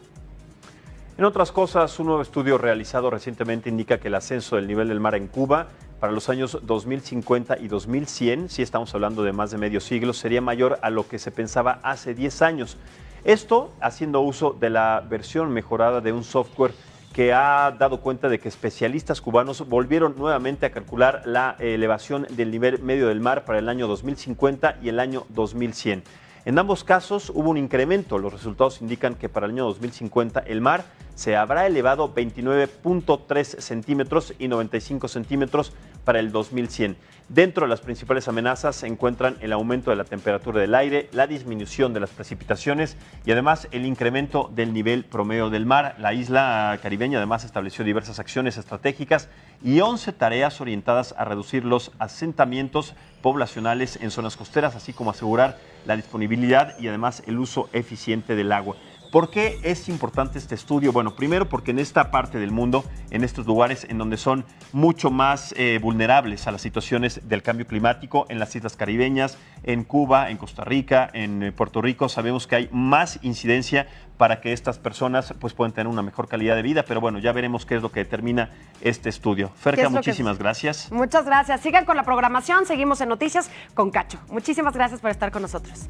Speaker 1: En otras cosas, un nuevo estudio realizado recientemente indica que el ascenso del nivel del mar en Cuba para los años 2050 y 2100, si estamos hablando de más de medio siglo, sería mayor a lo que se pensaba hace 10 años. Esto haciendo uso de la versión mejorada de un software que ha dado cuenta de que especialistas cubanos volvieron nuevamente a calcular la elevación del nivel medio del mar para el año 2050 y el año 2100. En ambos casos hubo un incremento. Los resultados indican que para el año 2050 el mar se habrá elevado 29.3 centímetros y 95 centímetros para el 2100. Dentro de las principales amenazas se encuentran el aumento de la temperatura del aire, la disminución de las precipitaciones y además el incremento del nivel promedio del mar. La isla caribeña además estableció diversas acciones estratégicas y 11 tareas orientadas a reducir los asentamientos poblacionales en zonas costeras, así como asegurar la disponibilidad y además el uso eficiente del agua. ¿Por qué es importante este estudio? Bueno, primero porque en esta parte del mundo, en estos lugares en donde son mucho más vulnerables a las situaciones del cambio climático, en las islas caribeñas, en Cuba, en Costa Rica, en Puerto Rico, sabemos que hay más incidencia para que estas personas pues puedan tener una mejor calidad de vida, pero bueno, ya veremos qué es lo que determina este estudio. Ferka, muchísimas gracias.
Speaker 2: Muchas gracias. Sigan con la programación, seguimos en Noticias con Cacho. Muchísimas gracias por estar con nosotros.